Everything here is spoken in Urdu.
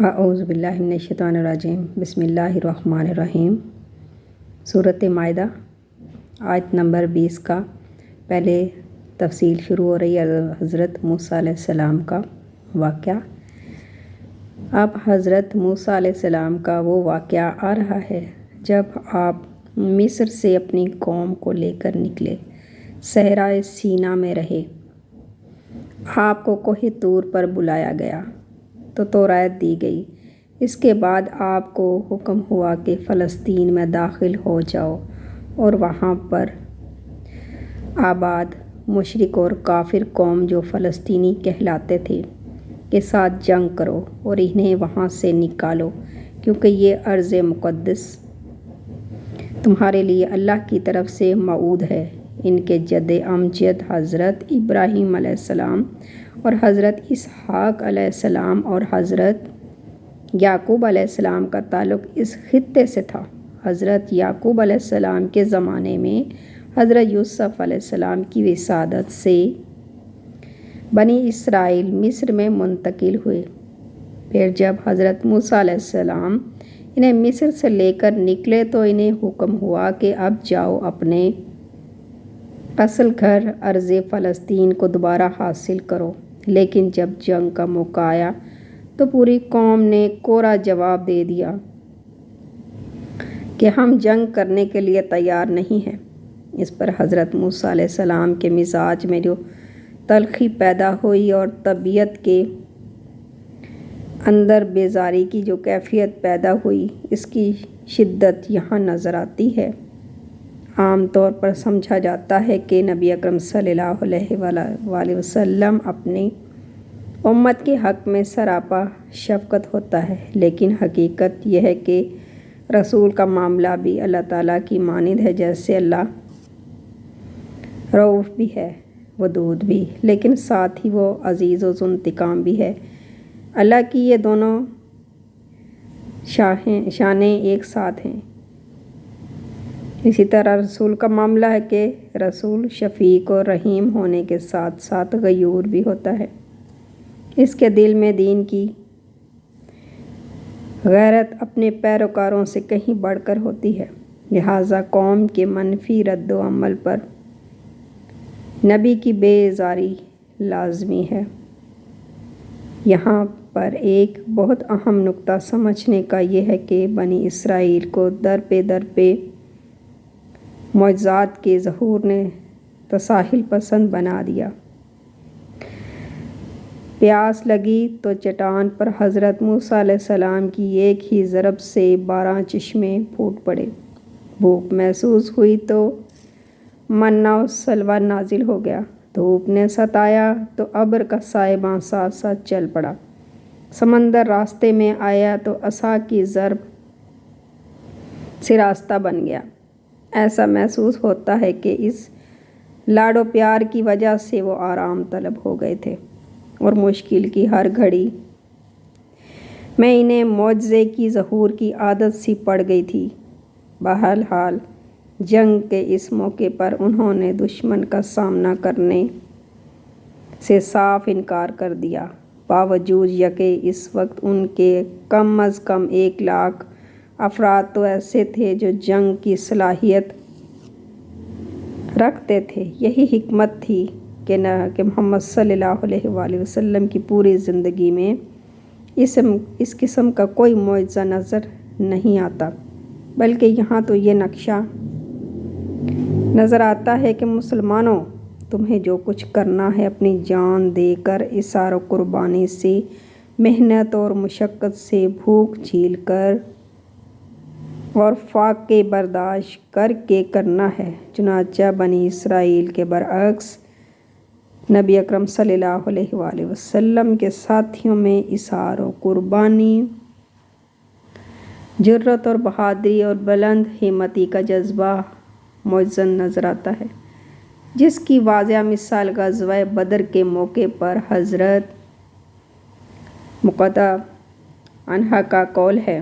اعوذ باللہ من الشیطان الرجیم بسم اللہ الرحمن الرحیم۔ سورۃ مائدہ آیت نمبر 20 کا پہلے تفصیل شروع ہو رہی ہے حضرت موسیٰ علیہ السلام کا واقعہ۔ اب حضرت موسیٰ علیہ السلام کا وہ واقعہ آ رہا ہے جب آپ مصر سے اپنی قوم کو لے کر نکلے، صحرائے سینا میں رہے، آپ کو کوہ طور پر بلایا گیا تو تورات دی گئی۔ اس کے بعد آپ کو حکم ہوا کہ فلسطین میں داخل ہو جاؤ اور وہاں پر آباد مشرک اور کافر قوم جو فلسطینی کہلاتے تھے کے ساتھ جنگ کرو اور انہیں وہاں سے نکالو، کیونکہ یہ ارض مقدس تمہارے لیے اللہ کی طرف سے موعود ہے۔ ان کے جد امجد حضرت ابراہیم علیہ السلام اور حضرت اسحاق علیہ السلام اور حضرت یعقوب علیہ السلام کا تعلق اس خطے سے تھا۔ حضرت یعقوب علیہ السلام کے زمانے میں حضرت یوسف علیہ السلام کی وسادت سے بنی اسرائیل مصر میں منتقل ہوئے۔ پھر جب حضرت موسیٰ علیہ السلام انہیں مصر سے لے کر نکلے تو انہیں حکم ہوا کہ اب جاؤ اپنے اصل گھر ارض فلسطین کو دوبارہ حاصل کرو۔ لیکن جب جنگ کا موقع آیا تو پوری قوم نے کوڑا جواب دے دیا کہ ہم جنگ کرنے کے لیے تیار نہیں ہیں۔ اس پر حضرت موسیٰ علیہ السلام کے مزاج میں جو تلخی پیدا ہوئی اور طبیعت کے اندر بیزاری کی جو کیفیت پیدا ہوئی، اس کی شدت یہاں نظر آتی ہے۔ عام طور پر سمجھا جاتا ہے کہ نبی اکرم صلی اللہ علیہ وآلہ وسلم اپنی امت کے حق میں سراپا شفقت ہوتا ہے، لیکن حقیقت یہ ہے کہ رسول کا معاملہ بھی اللہ تعالیٰ کی مانند ہے۔ جیسے اللہ رؤوف بھی ہے، ودود بھی، لیکن ساتھ ہی وہ عزیز و ذو انتقام بھی ہے۔ اللہ کی یہ دونوں شانیں ایک ساتھ ہیں۔ اسی طرح رسول کا معاملہ ہے کہ رسول شفیق اور رحیم ہونے کے ساتھ ساتھ غیور بھی ہوتا ہے۔ اس کے دل میں دین کی غیرت اپنے پیروکاروں سے کہیں بڑھ کر ہوتی ہے، لہٰذا قوم کے منفی رد و عمل پر نبی کی بیزاری لازمی ہے۔ یہاں پر ایک بہت اہم نقطہ سمجھنے کا یہ ہے کہ بنی اسرائیل کو در پہ معجزات کے ظہور نے تساہل پسند بنا دیا۔ پیاس لگی تو چٹان پر حضرت موسیٰ علیہ السلام کی ایک ہی ضرب سے 12 چشمے پھوٹ پڑے۔ بھوک محسوس ہوئی تو منا و سلویٰ نازل ہو گیا۔ دھوپ نے ستایا تو ابر کا سائباں ساتھ ساتھ چل پڑا۔ سمندر راستے میں آیا تو عصا کی ضرب سے راستہ بن گیا۔ ایسا محسوس ہوتا ہے کہ اس لاڈ و پیار کی وجہ سے وہ آرام طلب ہو گئے تھے اور مشکل کی ہر گھڑی میں انہیں معجزے کی ظہور کی عادت سی پڑ گئی تھی۔ بہرحال جنگ کے اس موقع پر انہوں نے دشمن کا سامنا کرنے سے صاف انکار کر دیا، باوجود یہ کہ اس وقت ان کے کم از کم 1 لاکھ افراد تو ایسے تھے جو جنگ کی صلاحیت رکھتے تھے۔ یہی حکمت تھی کہ محمد صلی اللہ علیہ وآلہ وسلم کی پوری زندگی میں اس قسم کا کوئی معجزہ نظر نہیں آتا، بلکہ یہاں تو یہ نقشہ نظر آتا ہے کہ مسلمانوں، تمہیں جو کچھ کرنا ہے اپنی جان دے کر، اثار و قربانی سے، محنت اور مشقت سے، بھوک جھیل کر اور فاقے برداشت کر کے کرنا ہے۔ چنانچہ بنی اسرائیل کے برعکس نبی اکرم صلی اللہ علیہ وآلہ وسلم کے ساتھیوں میں اثار و قربانی، جرأت اور بہادری اور بلند ہمتی کا جذبہ معجزہ نظر آتا ہے، جس کی واضح مثال غزوہ بدر کے موقع پر حضرت مقدہ عنہا کا قول ہے۔